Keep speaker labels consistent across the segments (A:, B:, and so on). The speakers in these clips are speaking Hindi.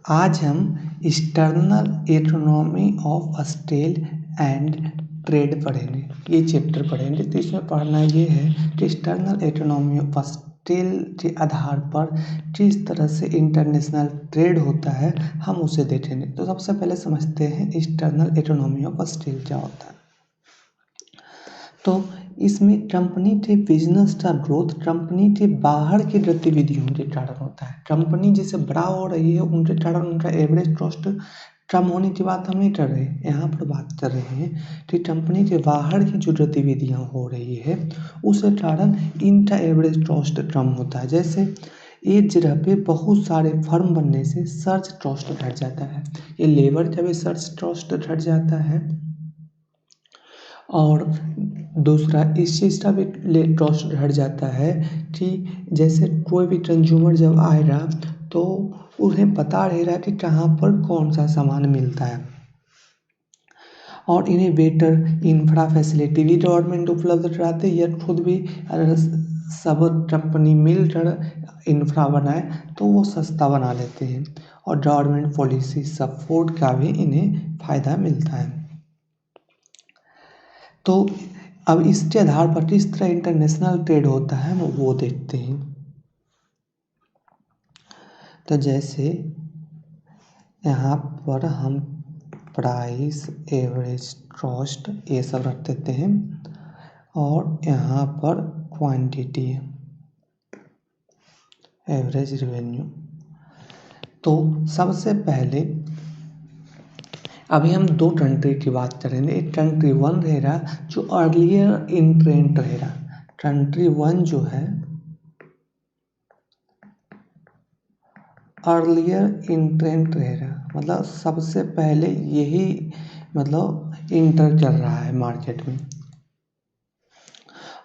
A: आज हम external economy of steel and trade पढ़ेंगे। ये चैप्टर पढ़ेंगे। तो इसमें पढ़ना ये है कि एक्सटर्नल इकोनॉमी ऑफ स्टील के आधार पर किस तरह से इंटरनेशनल ट्रेड होता है हम उसे देखेंगे। तो सबसे पहले समझते हैं एक्सटर्नल इकोनॉमी ऑफ स्टील क्या होता है। तो इसमें कंपनी के बिजनेस का ग्रोथ कंपनी के बाहर की गतिविधियों के कारण होता है। कंपनी जैसे बड़ा हो रही है उनके कारण उनका एवरेज कॉस्ट कम होने की बात हम नहीं कर रहे हैं, यहाँ पर बात कर रहे हैं कि कंपनी के बाहर की जो गतिविधियाँ हो रही है उसके कारण इनका एवरेज कॉस्ट कम होता है। जैसे एक जगह पे बहुत सारे फर्म बनने से सर्च कॉस्ट घट जाता है, ये लेबर का भी सर्च कॉस्ट घट जाता है और दूसरा इस चीज़ का भी कॉस्ट घट जाता है कि जैसे कोई भी कंज्यूमर जब आएगा तो उन्हें पता रहेगा कि कहाँ पर कौन सा सामान मिलता है और इन्हें बेटर इंफ्रा फैसिलिटी भी गवर्नमेंट उपलब्ध कराते हैं या खुद भी अगर सब कंपनी मिलकर इंफ्रा बनाए तो वो सस्ता बना लेते हैं और गवर्नमेंट पॉलिसी सपोर्ट का भी इन्हें फ़ायदा मिलता है। तो अब इसके आधार पर किस तरह इंटरनेशनल ट्रेड होता है हम वो देखते हैं। तो जैसे यहाँ पर हम प्राइस एवरेज कॉस्ट ये सब रख देते हैं और यहाँ पर क्वांटिटी एवरेज रेवेन्यू। तो सबसे पहले अभी हम दो कंट्री की बात करेंगे। एक कंट्री वन रहेगा जो अर्लियर इन ट्रेंड रहेगा। कंट्री वन जो है अर्लियर इन ट्रेंड रहेगा, मतलब सबसे पहले यही मतलब इंटर कर रहा है मार्केट में।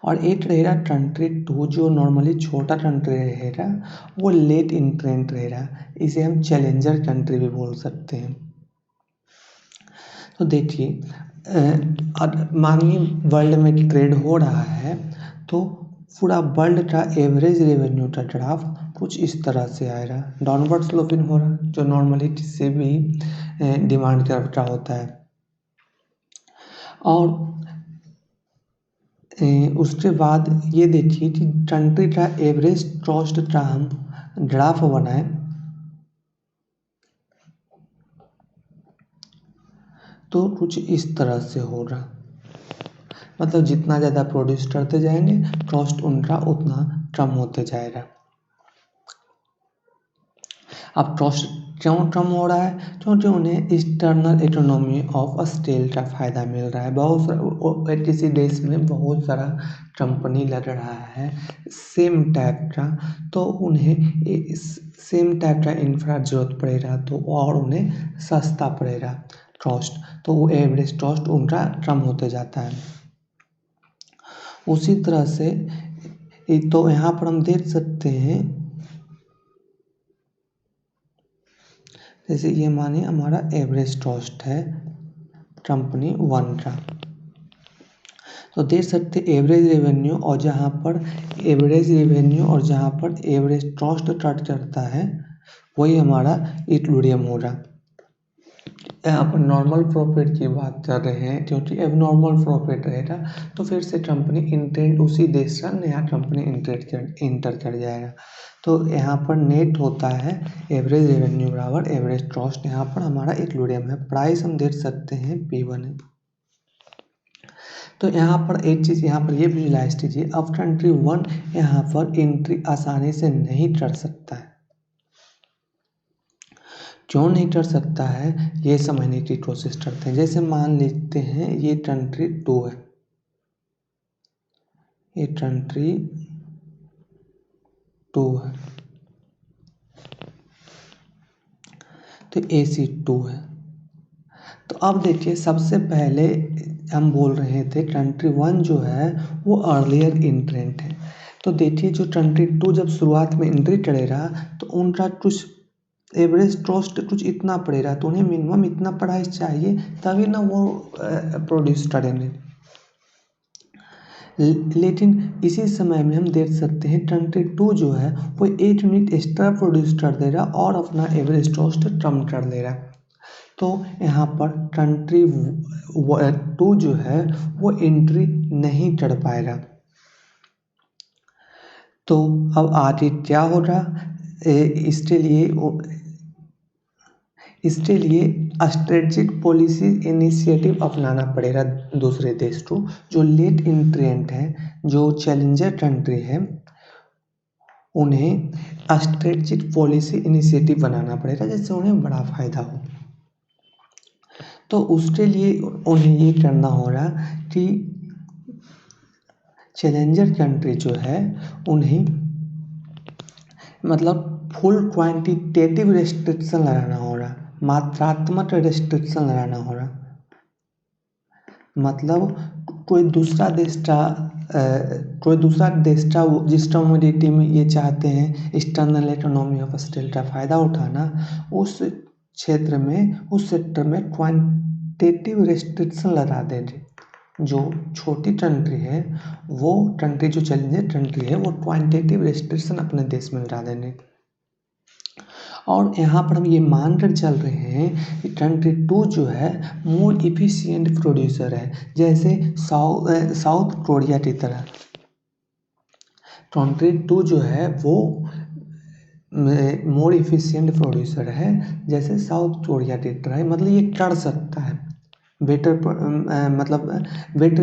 A: और एक रहेगा कंट्री टू जो नॉर्मली छोटा कंट्री रहेगा, वो लेट इन ट्रेंड रहेगा। इसे हम चैलेंजर कंट्री भी बोल सकते हैं। तो देखिए मानिए वर्ल्ड में ट्रेड हो रहा है तो पूरा वर्ल्ड का एवरेज रेवेन्यू का ग्राफ कुछ इस तरह से आएगा, डाउनवर्ड स्लोपिंग हो रहा जो नॉर्मली किसी भी डिमांड का होता है। और उसके बाद ये देखिए कि कंट्री का एवरेज कॉस्ट का हम ग्राफ बनाए तो कुछ इस तरह से होगा, मतलब जितना ज़्यादा प्रोड्यूस करते जाएंगे कॉस्ट उनका उतना कम होते जाएगा। अब कॉस्ट क्यों कम हो रहा है? क्योंकि उन्हें एक्सटर्नल इकोनॉमी ऑफ स्टील का फ़ायदा मिल रहा है। बहुत किसी देश में बहुत सारा कंपनी लग रहा है सेम टाइप का, तो उन्हें सेम टाइप का इंफ्रा जरूरत पड़ेगा तो और उन्हें सस्ता पड़ेगा कॉस्ट, तो वो एवरेज कॉस्ट उनका कम होते जाता है। उसी तरह से तो यहाँ पर हम देख सकते हैं जैसे ये माने हमारा एवरेज कॉस्ट है कंपनी वन का, तो देख सकते एवरेज रेवेन्यू और जहाँ पर एवरेज रेवेन्यू और जहाँ पर एवरेज कॉस्ट कट करता है वही हमारा इक्विलिब्रियम होगा। यहाँ पर नॉर्मल प्रॉफिट की बात कर रहे हैं क्योंकि अब नॉर्मल प्रॉफिट रहेगा तो फिर से कंपनी इंटेंट उसी देश का नया कंपनी इंटर कर जाएगा। तो यहाँ पर नेट होता है एवरेज रेवेन्यू बराबर एवरेज कॉस्ट। यहाँ पर हमारा इक्विलिब्रियम है। प्राइस हम देख सकते हैं P1 है। तो यहाँ पर एक चीज़ यहाँ पर ये विजुलाइज कीजिए, अब कंट्री वन यहाँ पर एंट्री आसानी से नहीं कर सकता है। क्यों नहीं कर सकता है ये समझने की कोशिश करते हैं। जैसे मान लेते हैं ये कंट्री टू है, ये कंट्री टू है तो AC2 है। तो अब देखिए सबसे पहले हम बोल रहे थे कंट्री वन जो है वो अर्लियर इंट्रेंट है। तो देखिए जो कंट्री टू जब शुरुआत में एंट्री करेगा तो उनका कुछ एवरेज कॉस्ट कुछ इतना पड़ेगा, तो उन्हें मिनिमम इतना प्राइस चाहिए तभी ना वो प्रोड्यूस करेंगे। लेकिन इसी समय में हम देख सकते हैं कंट्री 2 जो है वो 8 यूनिट एक्स्ट्रा प्रोड्यूस कर दे रहा और अपना एवरेज कॉस्ट कम कर दे रहा। तो यहाँ पर कंट्री 2 जो है वो एंट्री नहीं कर पाएगा। तो अब आगे क्या हो रहा, इसके लिए स्ट्रेटेजिक पॉलिसी इनिशिएटिव अपनाना पड़ेगा दूसरे देश को, जो लेट एंट्रेंट है, जो चैलेंजर कंट्री है, उन्हें स्ट्रेटेजिक पॉलिसी इनिशिएटिव बनाना पड़ेगा जिससे उन्हें बड़ा फायदा हो। तो उसके लिए उन्हें ये करना होगा कि चैलेंजर कंट्री जो है उन्हें मतलब फुल क्वांटिटेटिव रेस्ट्रिक्शन लगाना होगा, मात्रात्मक रेस्ट्रिक्शन लगाना होगा। मतलब कोई दूसरा देश का जिस कमोडिटी में ये चाहते हैं एक्सटर्नल इकोनॉमी ऑफ स्टील का फ़ायदा उठाना, उस क्षेत्र में उस सेक्टर में क्वांटिटेटिव रेस्ट्रिक्शन लगा देंगे। जो छोटी कंट्री है वो कंट्री जो चैलेंजर कंट्री है वो क्वांटिटेटिव रेस्ट्रिक्शन अपने देश में लगा देंगे। और यहाँ पर हम ये मान कर चल रहे हैं कि कंट्री 2 जो है मोर इफिशिएंट प्रोड्यूसर है, जैसे साउथ कोरिया की तरह। कंट्री 2 जो है वो मोर इफिशिएंट प्रोड्यूसर है जैसे साउथ कोरिया की तरह, मतलब ये कर सकता है बेटर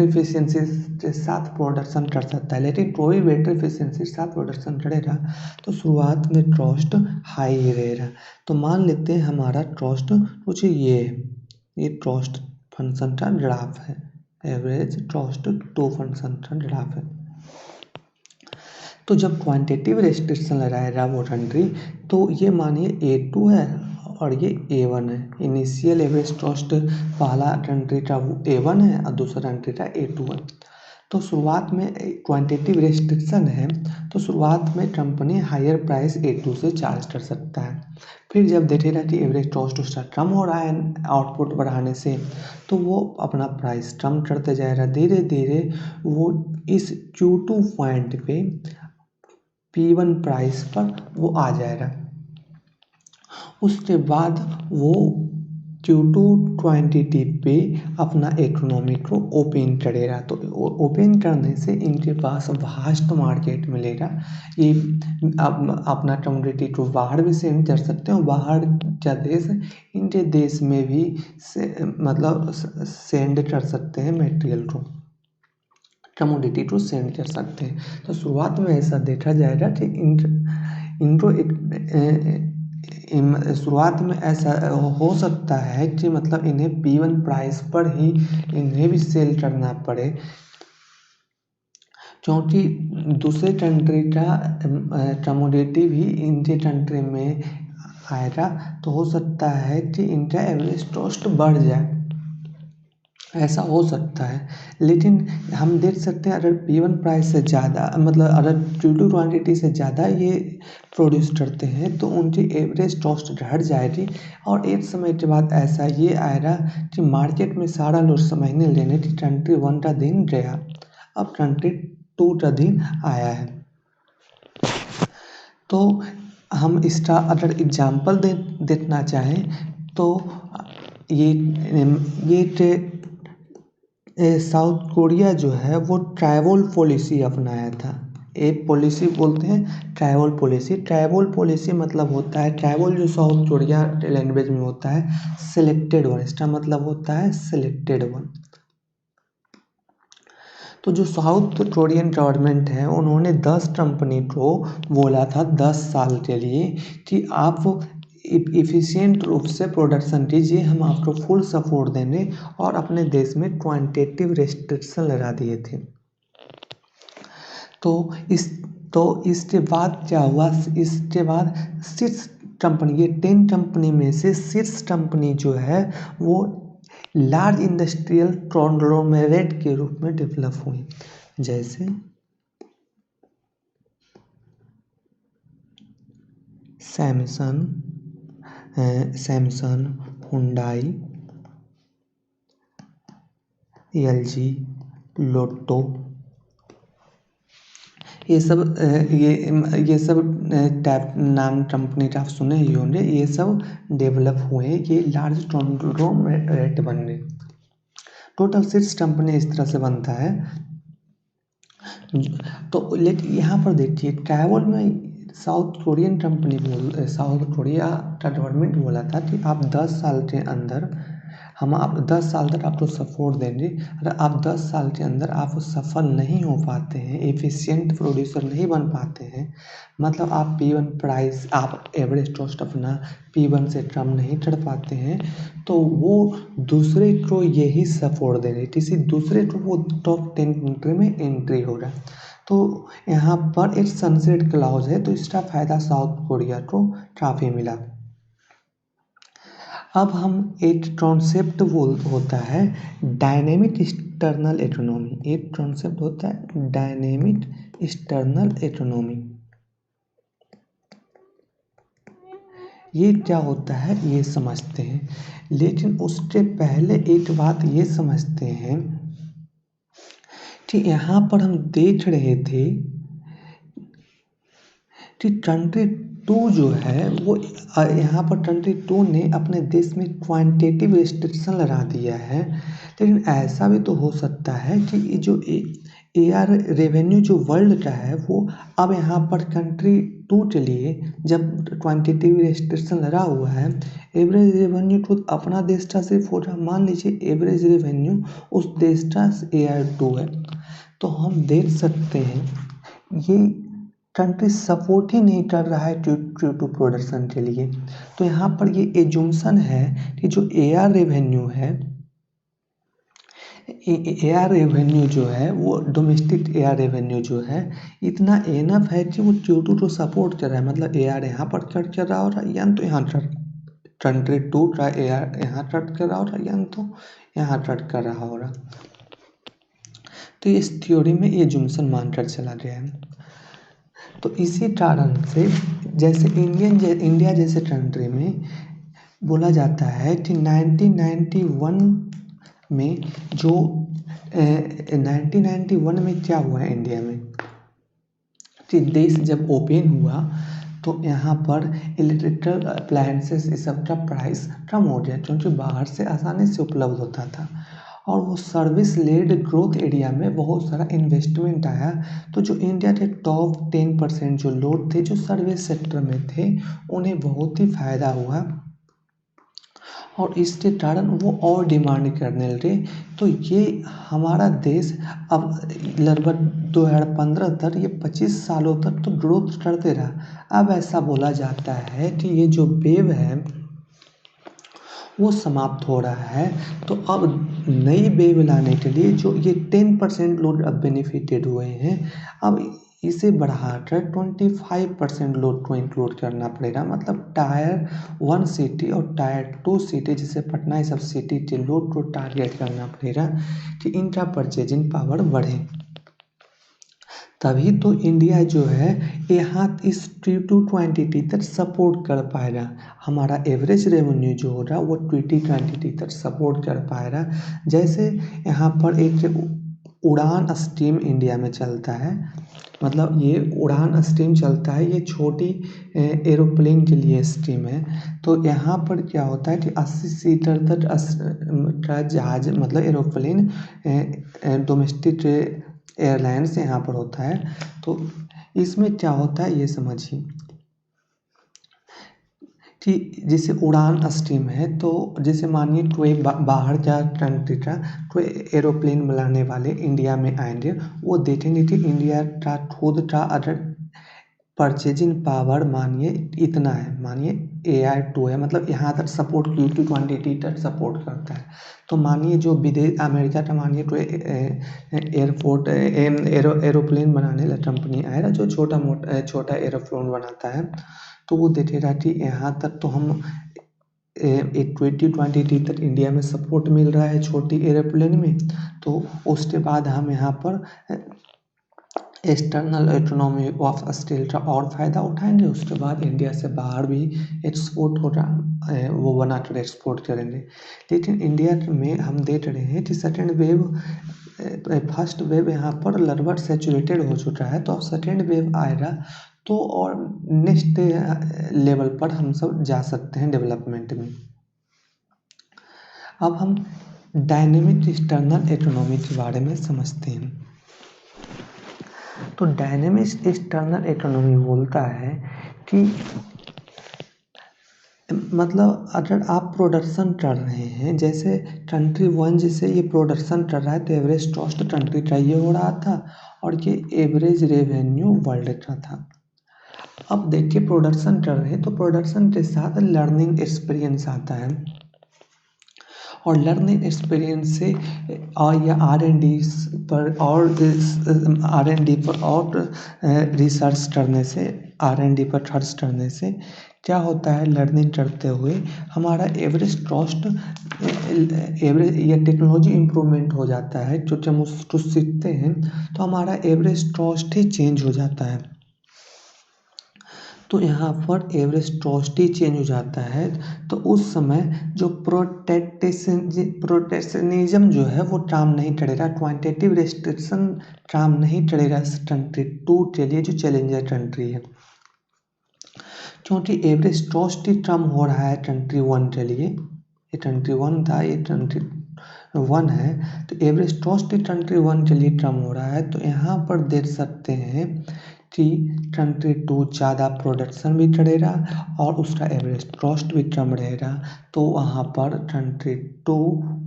A: इफिशिएंसी के साथ प्रोडक्शन कर सकता है। लेकिन कोई बेटर इफिशिएंसी के साथ प्रोडक्शन करेगा तो शुरुआत में कॉस्ट हाई ही रहेगा। तो मान लेते हैं हमारा कॉस्ट कुछ ये है, ये कॉस्ट फंक्शन का ग्राफ है, एवरेज कॉस्ट 2 फंक्शन का ग्राफ है। तो जब क्वांटिटेटिव रेस्ट्रिक्शन लगाएगा वो कंट्री, तो ये मानिए A2 है और ये A1 है। इनिशियल एवरेज कॉस्ट पहला कंट्री का A1 है और दूसरा कंट्री का A2 है। तो शुरुआत में क्वांटिटेटिव रेस्ट्रिक्शन है, तो शुरुआत में कंपनी हायर प्राइस A2 से चार्ज कर सकता है। फिर जब देखेगा कि एवरेज कॉस्ट उसका कम हो रहा है आउटपुट बढ़ाने से, तो वो अपना प्राइस कम करते जाएगा। धीरे धीरे वो इस Q2 पॉइंट पे P1 प्राइस पर वो आ जाएगा। उसके बाद वो Q2 क्वांटिटी पे अपना इकोनॉमी को ओपन करेगा। तो ओपन करने से इनके पास वास्ट मार्केट मिलेगा। ये अपना कमोडिटी को बाहर भी सेंड कर सकते हैं और बाहर का देश इनके देश में भी मतलब सेंड कर सकते हैं मटेरियल को, कमोडिटी को सेंड कर सकते हैं। तो शुरुआत में ऐसा देखा जाएगा कि इनको शुरुआत में ऐसा हो सकता है कि मतलब इन्हें P1 प्राइस पर ही इन्हें भी सेल करना पड़े, क्योंकि दूसरे कंट्री का कमोडिटी भी इनके कंट्री में आएगा। तो हो सकता है कि इनका एवरेज कॉस्ट बढ़ जाए, ऐसा हो सकता है। लेकिन हम देख सकते हैं अगर P1 प्राइस से ज़्यादा मतलब अगर Q2 क्वांटिटी से ज़्यादा ये प्रोड्यूस करते हैं तो उनकी एवरेज कॉस्ट घट जाएगी। और एक समय के बाद ऐसा ये आएगा कि मार्केट में सारा लोग समझने लेने कि कंट्री 1 का दिन गया, अब कंट्री 2 का दिन आया है। तो हम इसका अगर एग्जाम्पल देखना चाहें तो ये साउथ कोरिया जो है वो ट्राइबल पॉलिसी अपनाया था। एक पॉलिसी बोलते हैं ट्राइबल पॉलिसी। ट्राइबल पॉलिसी मतलब होता है, ट्राइबल जो साउथ कोरिया लैंग्वेज में होता है सिलेक्टेड वन, इसका मतलब होता है सिलेक्टेड वन। तो जो साउथ कोरियन गवर्नमेंट है उन्होंने 10 कंपनी को बोला था 10 साल के लिए कि आप इफ़िशिएंट रूप से प्रोडक्शन कीजिए, हम आपको फुल सपोर्ट देंगे। और अपने देश में क्वांटिटेटिव रेस्ट्रिक्शन लगा दिए थे। तो इसके बाद क्या हुआ, इसके बाद 6 कंपनी, ये 10 कंपनी में से 6 कंपनी जो है वो लार्ज इंडस्ट्रियल कॉन्ग्लोमेरेट के रूप में डेवलप हुई, जैसे सैमसंग, हुंडई, LG, लोटो, ये सब टाइप नाम कंपनी आप सुने ही होंगे, ये सब डेवलप हुए, ये लार्ज कॉन्ग्लोमरेट बन रहे। टोटल 6 कंपनी इस तरह से बनता है। तो लेकिन यहाँ पर देखिए ट्रैवल में साउथ कोरिया का गवर्नमेंट बोला था कि आप 10 साल के अंदर आप 10 साल तक आपको सपोर्ट देंगे। अगर आप 10 साल के अंदर आप सफल नहीं हो पाते हैं, एफिशिएंट प्रोड्यूसर नहीं बन पाते हैं, मतलब आप P1 प्राइस, आप एवरेज कॉस्ट अपना P1 से कम नहीं कर पाते हैं, तो वो दूसरे को यही सपोर्ट देंगे, किसी दूसरे को वो टॉप 10 कंट्री में एंट्री होगा। तो यहाँ पर एक सनसेट क्लॉज है, तो इसका फ़ायदा साउथ कोरिया को काफ़ी मिला। अब हम एक कॉन्सेप्ट होता है डायनेमिक एक्सटर्नल इकोनॉमी, एक कॉन्सेप्ट होता है डायनेमिक एक्सटर्नल इकोनॉमी। ये क्या होता है ये समझते हैं, लेकिन उसके पहले एक बात ये समझते हैं कि यहाँ पर हम देख रहे थे कि कंट्री 2 जो है वो यहाँ पर कंट्री 2 ने अपने देश में क्वांटिटेटिव रिस्ट्रिक्शन लगा दिया है। लेकिन ऐसा भी तो हो सकता है कि ये जो एआर रेवेन्यू जो वर्ल्ड का है वो अब यहाँ पर कंट्री 2 के लिए जब क्वांटिटेटिव रिस्ट्रिक्शन लगा हुआ है, एवरेज रेवेन्यू खुद अपना देश का सिर्फ हो रहा, मान लीजिए एवरेज रेवेन्यू उस देश का AR2 है, तो हम देख सकते हैं ये कंट्री सपोर्ट ही नहीं कर रहा है टू प्रोडक्शन के लिए। तो यहाँ पर ये एजुम्सन है कि जो AR रेवेन्यू है, AR रेवेन्यू जो है वो डोमेस्टिक AR रेवेन्यू जो है इतना एनफ है कि वो Q2 को सपोर्ट कर रहा है, मतलब AR यहाँ पर कट कर रहा हो रहा है या तो यहाँ कंट्री 2 का AR यहाँ कट कर रहा हो रहा है या तो यहाँ कट कर रहा हो रहा। तो इस थ्योरी में ये एजुम्सन मानकर चला गया है। तो इसी कारण से जैसे इंडिया जैसे कंट्री में बोला जाता है कि 1991 में जो 1991 में क्या हुआ है इंडिया में कि देश जब ओपन हुआ तो यहाँ पर इलेक्ट्रिकल अप्लायंसेस इस सब का प्राइस कम हो गया, क्योंकि बाहर से आसानी से उपलब्ध होता था और वो सर्विस लेड ग्रोथ एरिया में बहुत सारा इन्वेस्टमेंट आया। तो जो इंडिया के टॉप 10% जो लोग थे जो सर्विस सेक्टर में थे उन्हें बहुत ही फ़ायदा हुआ और इसके कारण वो और डिमांड करने लगे। तो ये हमारा देश अब लगभग 2015 तक ये 25 सालों तक तो ग्रोथ करते रहा। अब ऐसा बोला जाता है कि ये जो वेव है वो समाप्त हो रहा है, तो अब नई वेव लाने के लिए जो ये 10% लोग अब बेनिफिटेड हुए हैं, अब इसे बढ़ाकर 25% लोड को इंक्लूड करना पड़ेगा। मतलब टायर 1 सिटी और टायर 2 सिटी जैसे पटना, ये सब सिटी के लोड को टारगेट करना पड़ेगा कि इनका परचेजिंग पावर बढ़े, तभी तो इंडिया जो है यहाँ इस T2 क्वांटिटी तक सपोर्ट कर पाएगा। हमारा एवरेज रेवेन्यू जो हो रहा है वो T2 क्वांटिटी तक सपोर्ट कर पाएगा। जैसे यहाँ पर एक उड़ान स्कीम इंडिया में चलता है, मतलब ये उड़ान स्कीम चलता है, ये छोटी एरोप्लेन के लिए स्कीम है। तो यहाँ पर क्या होता है कि 80 सीटर तक का जहाज मतलब एरोप्लेन डोमेस्टिक एयरलाइंस यहाँ पर होता है। तो इसमें क्या होता है ये समझिए कि जैसे उड़ान स्कीम है, तो जैसे मानिए कोई बाहर का कंट्री का कोई एरोप्लेन बनाने वाले इंडिया में आएंगे, वो देखेंगे कि इंडिया का खुद का अगर परचेजिंग पावर मानिए इतना है, मानिए AR2 है, मतलब यहाँ तक सपोर्ट Q2 क्वांटिटी तक सपोर्ट करता है। तो मानिए जो विदेश अमेरिका का मानिए कोई एरोप्लेन बनाने वाला कंपनी आएगा जो छोटा एरोप्लेन बनाता है, तो वो देखेगा कि यहाँ तक तो हम 20 क्वांटिटी तक इंडिया में सपोर्ट मिल रहा है छोटी एरोप्लेन में, तो उसके बाद हम यहाँ पर एक्सटर्नल इकोनॉमी ऑफ स्टील का और फ़ायदा उठाएंगे। उसके बाद इंडिया से बाहर भी एक्सपोर्ट हो रहा वो बना कर एक्सपोर्ट करेंगे। लेकिन इंडिया में हम देख रहे हैं कि सेकेंड वेव फर्स्ट वेव यहाँ पर लगभग सैचुरेटेड हो चुका है, तो अब सेकेंड वेव आएगा तो और नेक्स्ट लेवल पर हम सब जा सकते हैं डेवलपमेंट में। अब हम डायनेमिक एक्सटर्नल इकोनॉमी के बारे में समझते हैं। तो डायनेमिक एक्सटर्नल इकोनॉमी बोलता है कि मतलब अगर आप प्रोडक्शन कर रहे हैं, जैसे कंट्री वन जैसे ये प्रोडक्शन कर रहा है तो एवरेज कॉस्ट कंट्री का ये हो रहा था और ये एवरेज रेवेन्यू वर्ल्ड का था। अब देखिए प्रोडक्शन कर रहे हैं तो प्रोडक्शन के साथ लर्निंग एक्सपीरियंस आता है और लर्निंग एक्सपीरियंस से और या R&D पर और R&D पर और रिसर्च करने से, R&D पर खर्च करने से क्या होता है, लर्निंग करते हुए हमारा एवरेज कॉस्ट एवरेज या टेक्नोलॉजी इम्प्रूवमेंट हो जाता है। क्योंकि हम उसको सीखते हैं तो हमारा एवरेज कॉस्ट ही चेंज हो जाता है। तो यहाँ पर एवरेज कॉस्ट ही चेंज हो जाता है, तो उस समय जो प्रोटेक्शनिज्म जो है वो काम नहीं करेगा, क्वांटिटेटिव रेस्ट्रिक्शन काम नहीं करेगा कंट्री टू के लिए जो चैलेंजर कंट्री है, क्योंकि एवरेज कॉस्ट ही कम हो रहा है कंट्री वन के लिए। ये कंट्री वन था, ये कंट्री वन है, तो एवरेज कॉस्ट ही कंट्री वन के लिए कम हो रहा है। तो यहाँ पर देख सकते हैं कि कंट्री टू ज़्यादा प्रोडक्शन भी करेगा और उसका एवरेज कॉस्ट भी कम रहेगा, तो वहाँ पर कंट्री टू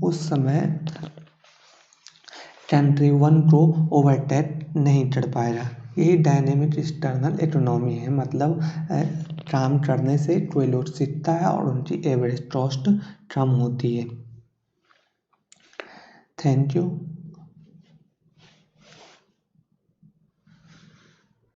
A: उस समय कंट्री वन को ओवरटेक नहीं कर पाएगा। यही डायनेमिक एक्सटर्नल इकोनॉमी है, मतलब काम करने से कोई लोग सीखता है और उनकी एवरेज कॉस्ट कम होती है। Thank you.